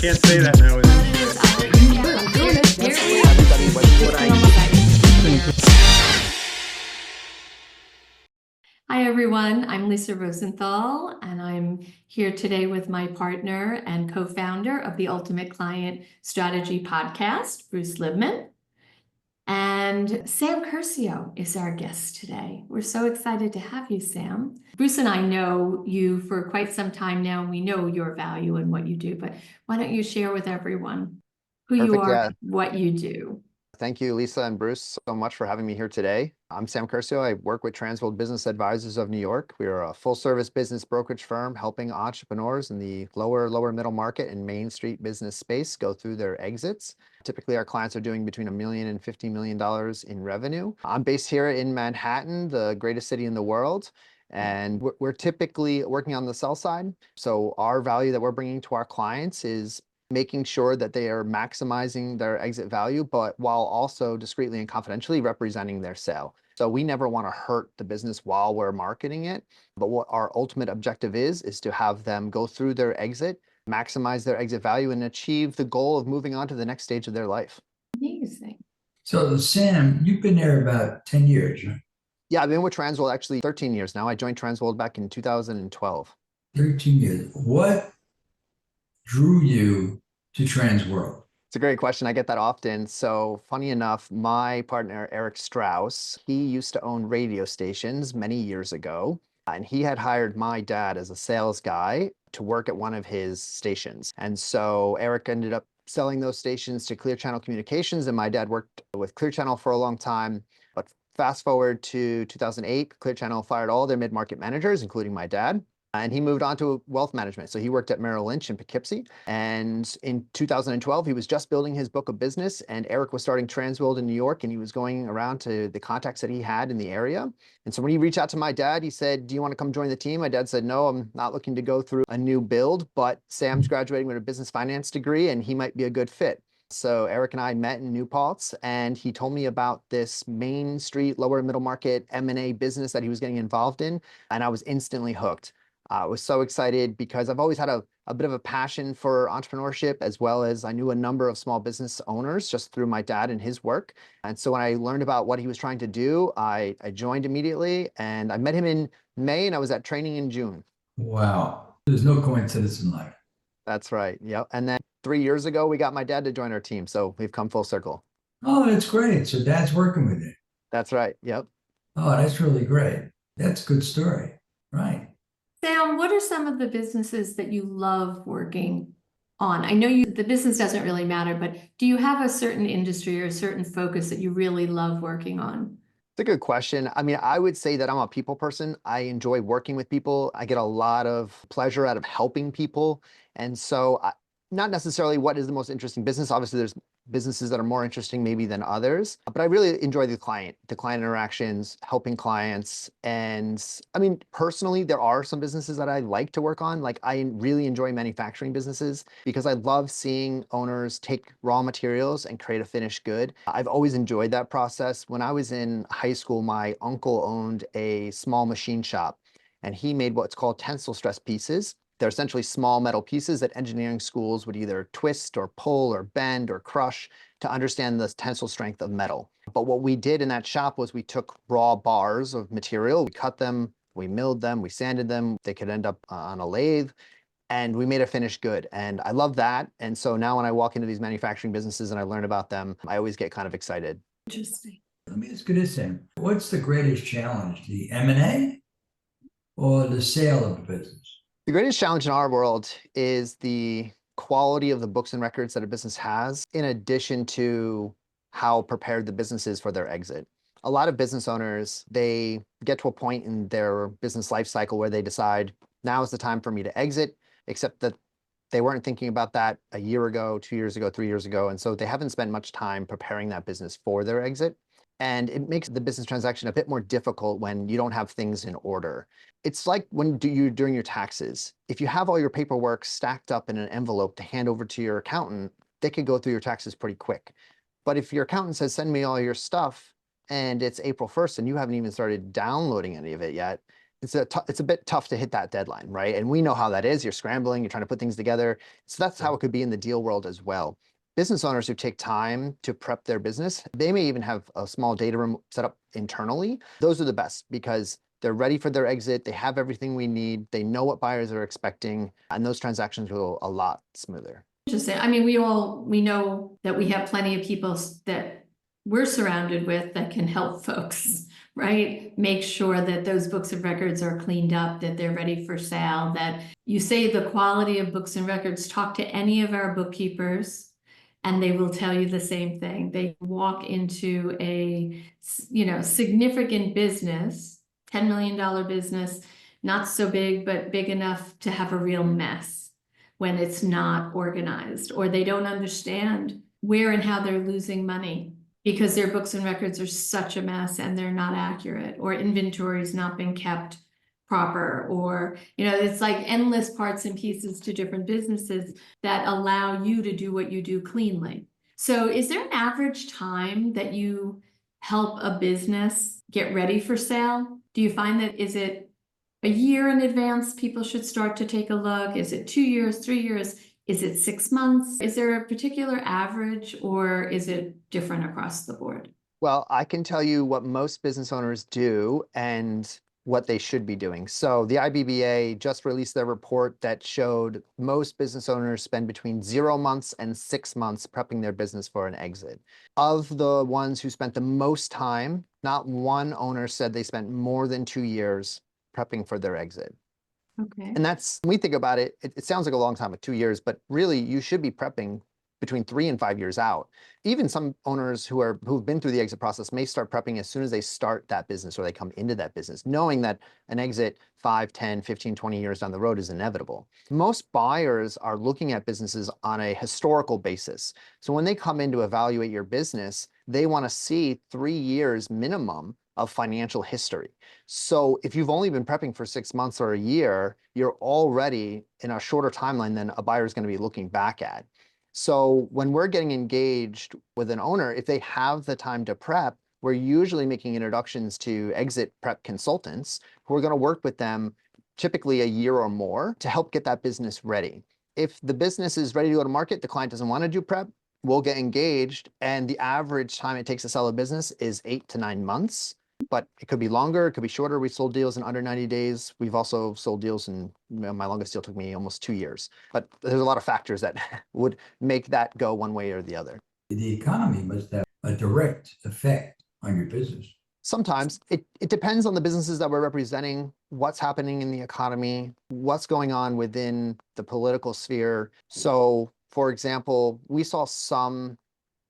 can't say that now. Hi, everyone. I'm Lisa Rosenthal, and I'm here today with my partner and co-founder of the Ultimate Client Strategy podcast, Bruce Libman. And Sam Curcio is our guest today. We're so excited to have you, Sam. Bruce and I know you for quite some time now, and we know your value and what you do, but why don't you share with everyone who you Perfect. are, Yeah. what you do? Thank you, Lisa and Bruce, so much for having me here today. I'm Sam Curcio. I work with Transworld Business Advisors of New York. We are a full-service business brokerage firm helping entrepreneurs in the lower middle market and Main Street business space go through their exits. Typically, our clients are doing between $1 million and $50 million in revenue. I'm based here in Manhattan, the greatest city in the world. And we're typically working on the sell side. So our value that we're bringing to our clients is making sure that they are maximizing their exit value, but while also discreetly and confidentially representing their sale. So we never want to hurt the business while we're marketing it. But what our ultimate objective is to have them go through their exit, maximize their exit value, and achieve the goal of moving on to the next stage of their life. Amazing. So Sam, you've been there about 10 years, right? Yeah, I've been with Transworld actually 13 years now. I joined Transworld back in 2012. 13 years. What drew you to Transworld? It's a great question. I get that often. So funny enough, my partner, Eric Strauss, he used to own radio stations many years ago. And he had hired my dad as a sales guy to work at one of his stations. And so Eric ended up selling those stations to Clear Channel Communications. And my dad worked with Clear Channel for a long time. But fast forward to 2008, Clear Channel fired all their mid-market managers, including my dad. And he moved on to wealth management. So he worked at Merrill Lynch in Poughkeepsie. And in 2012, he was just building his book of business. And Eric was starting Transworld in New York. And he was going around to the contacts that he had in the area. And so when he reached out to my dad, he said, "Do you want to come join the team?" My dad said, "No, I'm not looking to go through a new build, but Sam's graduating with a business finance degree and he might be a good fit." So Eric and I met in New Paltz, and he told me about this Main Street, lower middle market M&A business that he was getting involved in. And I was instantly hooked. I was so excited because I've always had a bit of a passion for entrepreneurship, as well as I knew a number of small business owners just through my dad and his work. And so when I learned about what he was trying to do, I joined immediately, and I met him in May and I was at training in June. Wow. There's no coincidence in life. That's right. Yep. And then 3 years ago, we got my dad to join our team. So we've come full circle. Oh, that's great. So dad's working with you. That's right. Yep. Oh, that's really great. That's a good story. Right. Sam, what are some of the businesses that you love working on? I know the business doesn't really matter, but do you have a certain industry or a certain focus that you really love working on? It's a good question. I mean, I would say that I'm a people person. I enjoy working with people. I get a lot of pleasure out of helping people. And so not necessarily what is the most interesting business. Obviously, there's businesses that are more interesting maybe than others, but I really enjoy the client interactions, helping clients. And I mean, personally, there are some businesses that I like to work on. Like I really enjoy manufacturing businesses because I love seeing owners take raw materials and create a finished good. I've always enjoyed that process. When I was in high school, my uncle owned a small machine shop, and he made what's called tensile stress pieces. They're essentially small metal pieces that engineering schools would either twist or pull or bend or crush to understand the tensile strength of metal. But what we did in that shop was we took raw bars of material, we cut them, we milled them, we sanded them. They could end up on a lathe, and we made a finished good. And I love that. And so now when I walk into these manufacturing businesses and I learn about them, I always get kind of excited. Interesting. Let me ask you this, Sam. What's the greatest challenge, the M&A or the sale of the business? The greatest challenge in our world is the quality of the books and records that a business has, in addition to how prepared the business is for their exit. A lot of business owners, they get to a point in their business life cycle where they decide, now is the time for me to exit, except that they weren't thinking about that a year ago, 2 years ago, 3 years ago. And so they haven't spent much time preparing that business for their exit. And it makes the business transaction a bit more difficult when you don't have things in order. It's like when you're doing your taxes. If you have all your paperwork stacked up in an envelope to hand over to your accountant, they could go through your taxes pretty quick. But if your accountant says, "Send me all your stuff," and it's April 1st and you haven't even started downloading any of it yet, it's a bit tough to hit that deadline, right? And we know how that is. You're scrambling, you're trying to put things together. So that's how it could be in the deal world as well. Business owners who take time to prep their business, they may even have a small data room set up internally. Those are the best because they're ready for their exit. They have everything we need. They know what buyers are expecting, and those transactions go a lot smoother. Interesting. I mean, we know that we have plenty of people that we're surrounded with that can help folks, right? Make sure that those books and records are cleaned up, that they're ready for sale, that you say the quality of books and records. Talk to any of our bookkeepers and they will tell you the same thing. They walk into a, significant business, $10 million business, not so big, but big enough to have a real mess when it's not organized, or they don't understand where and how they're losing money because their books and records are such a mess and they're not accurate, or inventory's not been kept proper, or, it's like endless parts and pieces to different businesses that allow you to do what you do cleanly. So is there an average time that you help a business get ready for sale? Do you find that, is it a year in advance people should start to take a look? Is it 2 years, 3 years? Is it 6 months? Is there a particular average, or is it different across the board? Well, I can tell you what most business owners do and what they should be doing. So the IBBA just released their report that showed most business owners spend between 0 months and 6 months prepping their business for an exit. Of the ones who spent the most time, not one owner said they spent more than 2 years prepping for their exit. Okay. And that's, when we think about it, it sounds like a long time, like 2 years, but really you should be prepping between 3 and 5 years out. Even some owners who've been through the exit process may start prepping as soon as they start that business or they come into that business, knowing that an exit 5, 10, 15, 20 years down the road is inevitable. Most buyers are looking at businesses on a historical basis. So when they come in to evaluate your business, they want to see 3 years minimum of financial history. So if you've only been prepping for 6 months or a year, you're already in a shorter timeline than a buyer is going to be looking back at. So when we're getting engaged with an owner, if they have the time to prep, we're usually making introductions to exit prep consultants who are going to work with them typically a year or more to help get that business ready. If the business is ready to go to market, the client doesn't want to do prep, we'll get engaged, and the average time it takes to sell a business is 8 to 9 months. But it could be longer, it could be shorter. We sold deals in under 90 days. We've also sold deals in, my longest deal took me almost 2 years. But there's a lot of factors that would make that go one way or the other. The economy must have a direct effect on your business. Sometimes it depends on the businesses that we're representing, what's happening in the economy, what's going on within the political sphere. So, for example, we saw some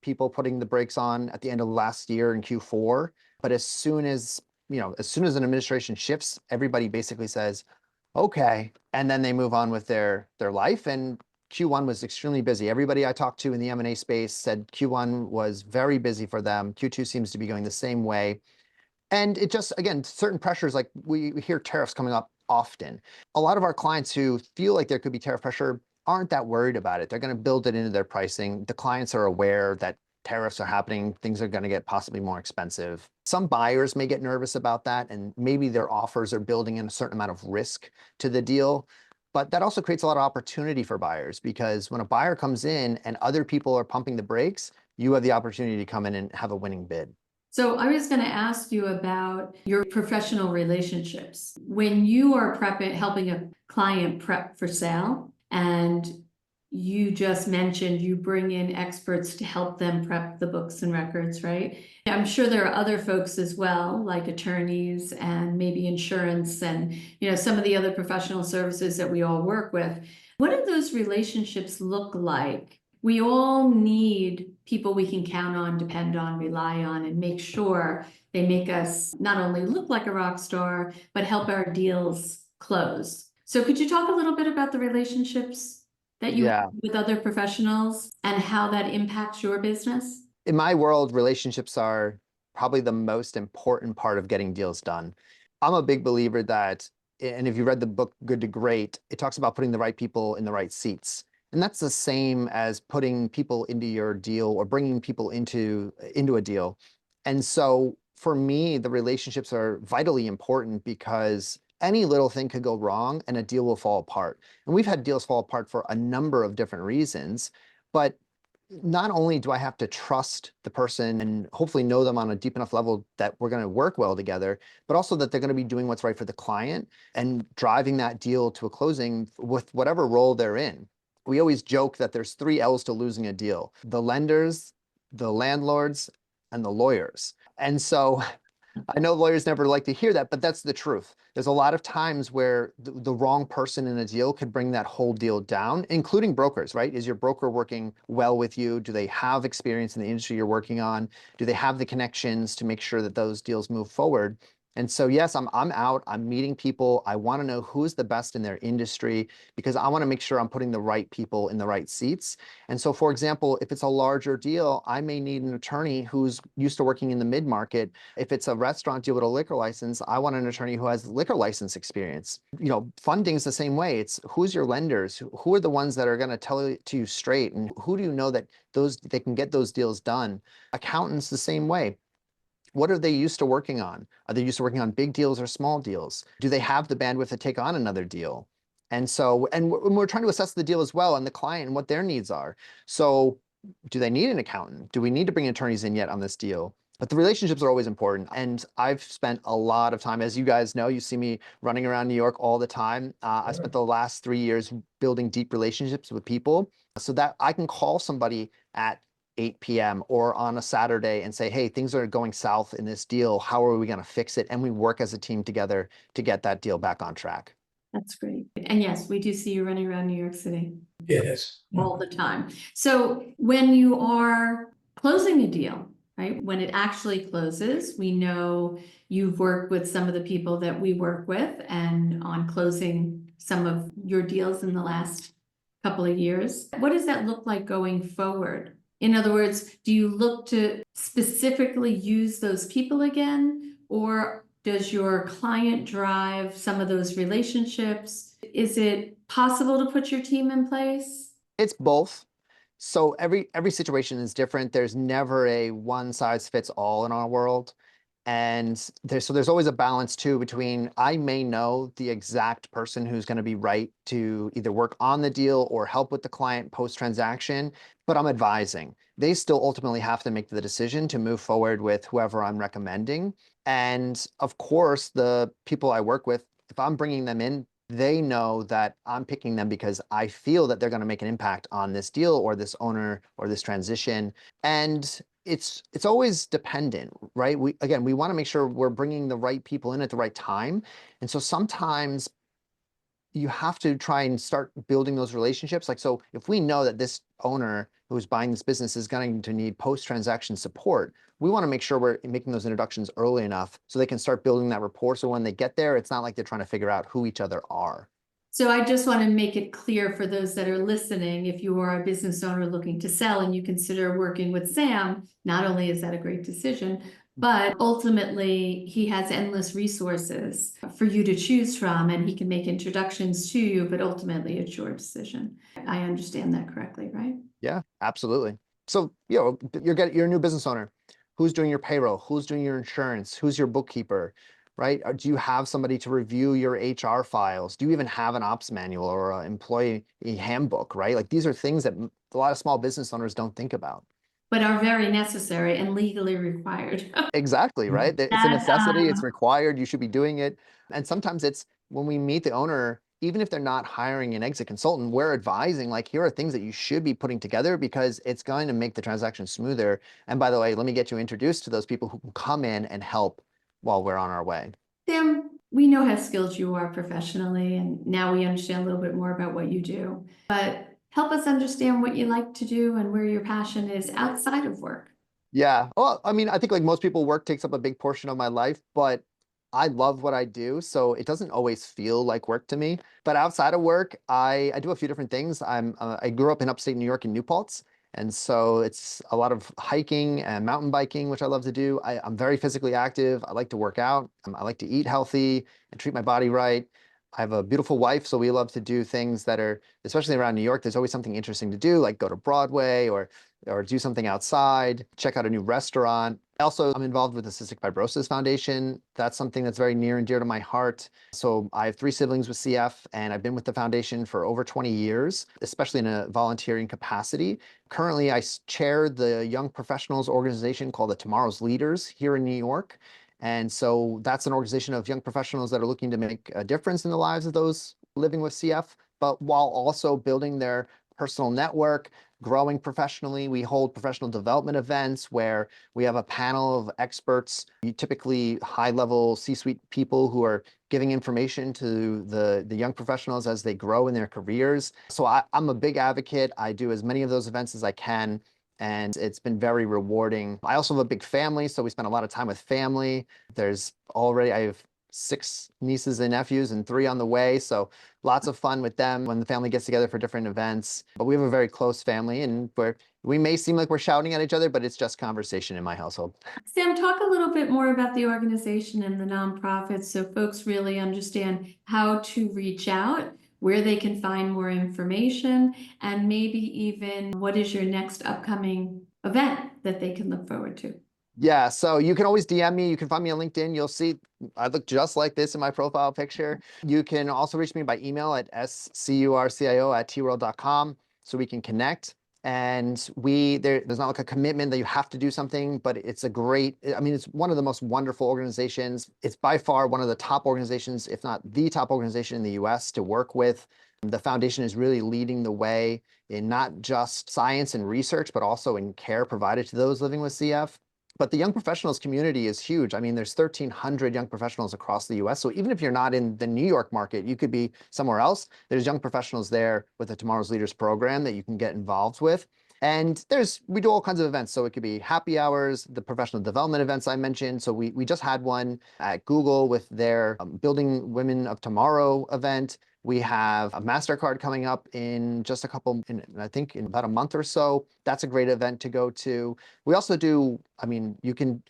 people putting the brakes on at the end of last year in Q4. But as soon as an administration shifts, everybody basically says, okay, and then they move on with their life. And Q1 was extremely busy. Everybody I talked to in the M&A space said Q1 was very busy for them. Q2 seems to be going the same way. And it just, again, certain pressures, like we hear tariffs coming up often. A lot of our clients who feel like there could be tariff pressure aren't that worried about it. They're going to build it into their pricing. The clients are aware that tariffs are happening, things are going to get possibly more expensive. Some buyers may get nervous about that, and maybe their offers are building in a certain amount of risk to the deal. But that also creates a lot of opportunity for buyers, because when a buyer comes in and other people are pumping the brakes, you have the opportunity to come in and have a winning bid. So I was going to ask you about your professional relationships. When you are helping a client prep for sale, and you just mentioned you bring in experts to help them prep the books and records, right? I'm sure there are other folks as well, like attorneys and maybe insurance and, some of the other professional services that we all work with. What do those relationships look like? We all need people we can count on, depend on, rely on, and make sure they make us not only look like a rock star, but help our deals close. So could you talk a little bit about the relationships that you have with other professionals and how that impacts your business? In my world, relationships are probably the most important part of getting deals done. I'm a big believer that, and if you read the book Good to Great, it talks about putting the right people in the right seats. And that's the same as putting people into your deal or bringing people into a deal. And so for me, the relationships are vitally important, because any little thing could go wrong and a deal will fall apart. And we've had deals fall apart for a number of different reasons, but not only do I have to trust the person and hopefully know them on a deep enough level that we're going to work well together, but also that they're going to be doing what's right for the client and driving that deal to a closing with whatever role they're in. We always joke that there's 3 L's to losing a deal: the lenders, the landlords, and the lawyers. And so I know lawyers never like to hear that, but that's the truth. There's a lot of times where the wrong person in a deal could bring that whole deal down, including brokers, right? Is your broker working well with you? Do they have experience in the industry you're working on? Do they have the connections to make sure that those deals move forward? And so, yes, I'm out, I'm meeting people. I want to know who's the best in their industry because I want to make sure I'm putting the right people in the right seats. And so, for example, if it's a larger deal, I may need an attorney who's used to working in the mid-market. If it's a restaurant deal with a liquor license, I want an attorney who has liquor license experience. Funding's the same way. It's who's your lenders? Who are the ones that are going to tell it to you straight? And who do you know that they can get those deals done? Accountants the same way. What are they used to working on? Are they used to working on big deals or small deals? Do they have the bandwidth to take on another deal? And so, and we're trying to assess the deal as well and the client and what their needs are. So do they need an accountant? Do we need to bring attorneys in yet on this deal? But the relationships are always important. And I've spent a lot of time, as you guys know, you see me running around New York all the time. I spent the last 3 years building deep relationships with people so that I can call somebody at 8 p.m. or on a Saturday and say, hey, things are going south in this deal. How are we going to fix it? And we work as a team together to get that deal back on track. That's great. And yes, we do see you running around New York City Yes. all the time. So when you are closing a deal, right, when it actually closes, we know you've worked with some of the people that we work with and on closing some of your deals in the last couple of years. What does that look like going forward? In other words, do you look to specifically use those people again, or does your client drive some of those relationships? Is it possible to put your team in place? It's both. So every situation is different. There's never a one size fits all in our world. And there's always a balance too between I may know the exact person who's going to be right to either work on the deal or help with the client post-transaction, but I'm advising. They still ultimately have to make the decision to move forward with whoever I'm recommending. And of course, the people I work with, if I'm bringing them in, they know that I'm picking them because I feel that they're going to make an impact on this deal or this owner or this transition. And it's always dependent, right? We want to make sure we're bringing the right people in at the right time. And so sometimes you have to try and start building those relationships. Like, so if we know that this owner who's buying this business is going to need post-transaction support, we want to make sure we're making those introductions early enough so they can start building that rapport. So when they get there, it's not like they're trying to figure out who each other are. So I just want to make it clear for those that are listening, if you are a business owner looking to sell and you consider working with Sam, not only is that a great decision, but ultimately he has endless resources for you to choose from and he can make introductions to you, but ultimately it's your decision. I understand that correctly, right? Yeah, absolutely. So, you're a new business owner. Who's doing your payroll? Who's doing your insurance? Who's your bookkeeper? Right? Or do you have somebody to review your HR files? Do you even have an ops manual or an employee handbook, right? Like these are things that a lot of small business owners don't think about. But are very necessary and legally required. Exactly, right? It's a That, necessity, it's required, you should be doing it. And sometimes it's when we meet the owner, even if they're not hiring an exit consultant, we're advising, like, here are things that you should be putting together because it's going to make the transaction smoother. And by the way, let me get you introduced to those people who can come in and help while we're on our way. Sam, we know how skilled you are professionally, and now we understand a little bit more about what you do. But help us understand what you like to do and where your passion is outside of work. Yeah. Well, I mean, I think like most people, work takes up a big portion of my life, but I love what I do. So it doesn't always feel like work to me. But outside of work, I do a few different things. I grew up in upstate New York in New Paltz. And so it's a lot of hiking and mountain biking, which I love to do. I'm very physically active. I like to work out. I like to eat healthy and treat my body right. I have a beautiful wife, so we love to do things that are, especially around New York, there's always something interesting to do, like go to Broadway or do something outside, check out a new restaurant. Also, I'm involved with the Cystic Fibrosis Foundation. That's something that's very near and dear to my heart. So I have 3 siblings with CF, and I've been with the foundation for over 20 years, especially in a volunteering capacity. Currently, I chair the young professionals organization called the Tomorrow's Leaders here in New York. And so that's an organization of young professionals that are looking to make a difference in the lives of those living with CF, but while also building their personal network, growing professionally. We hold professional development events where we have a panel of experts, typically high-level C-suite people who are giving information to the young professionals as they grow in their careers. So I'm a big advocate. I do as many of those events as I can, and it's been very rewarding. I also have a big family, so we spend a lot of time with family. I have 6 nieces and nephews and 3 on the way, so lots of fun with them when the family gets together for different events. But we have a very close family, and we may seem like we're shouting at each other, but it's just conversation in my household. Sam, talk a little bit more about the organization and the nonprofit so folks really understand how to reach out, where they can find more information, and maybe even what is your next upcoming event that they can look forward to. Yeah, so you can always DM me. You can find me on LinkedIn. You'll see I look just like this in my profile picture. You can also reach me by email at scurcio@tworld.com so we can connect. And there's not like a commitment that you have to do something, but it's it's one of the most wonderful organizations. It's by far one of the top organizations, if not the top organization in the US to work with. The foundation is really leading the way in not just science and research, but also in care provided to those living with CF. But the young professionals community is huge. I mean, there's 1,300 young professionals across the US. So even if you're not in the New York market, you could be somewhere else. There's young professionals there with the Tomorrow's Leaders program that you can get involved with. And we do all kinds of events. So it could be happy hours, the professional development events I mentioned. So we just had one at Google with their Building Women of Tomorrow event. We have a MasterCard coming up I think in about a month or so. That's a great event to go to. We also do, you can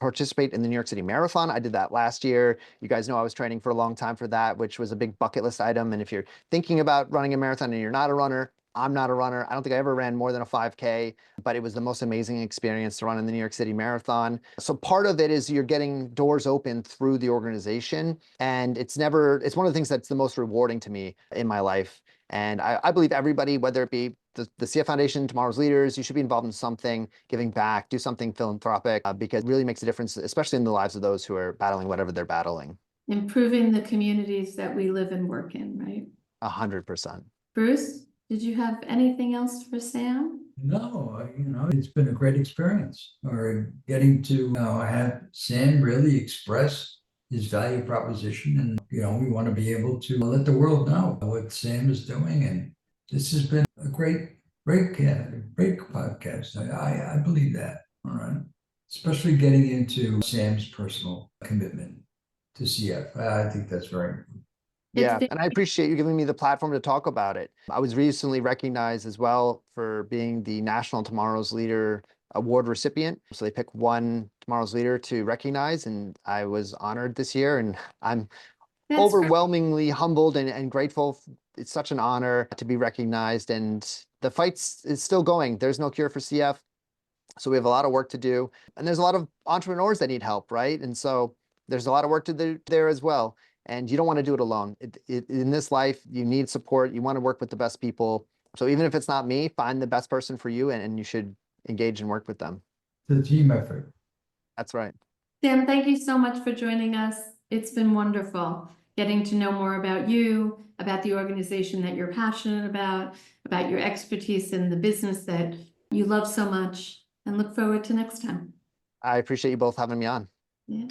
participate in the New York City Marathon. I did that last year. You guys know I was training for a long time for that, which was a big bucket list item. And if you're thinking about running a marathon and you're not a runner, I'm not a runner. I don't think I ever ran more than a 5K, but it was the most amazing experience to run in the New York City Marathon. So part of it is you're getting doors open through the organization. And it's one of the things that's the most rewarding to me in my life. And I believe everybody, whether it be the CF Foundation, Tomorrow's Leaders, you should be involved in something, giving back, do something philanthropic, because it really makes a difference, especially in the lives of those who are battling whatever they're battling. Improving the communities that we live and work in, right? 100%. Bruce, did you have anything else for Sam? No, it's been a great experience, or getting to have Sam really express his value proposition, and we want to be able to let the world know what Sam is doing, and this has been a great podcast. I believe that. All right, especially getting into Sam's personal commitment to CF. I think that's very important. Yeah, and I appreciate you giving me the platform to talk about it. I was recently recognized as well for being the National Tomorrow's Leader Award recipient. So they pick one Tomorrow's Leader to recognize, and I was honored this year, and I'm overwhelmingly humbled and grateful. It's such an honor to be recognized, and the fight is still going. There's no cure for CF, so we have a lot of work to do, and there's a lot of entrepreneurs that need help, right? And so there's a lot of work to do there as well. And you don't want to do it alone. In this life, you need support. You want to work with the best people. So even if it's not me, find the best person for you, and you should engage and work with them. The team effort. That's right. Sam, thank you so much for joining us. It's been wonderful getting to know more about you, about the organization that you're passionate about your expertise in the business that you love so much, and look forward to next time. I appreciate you both having me on. Yeah.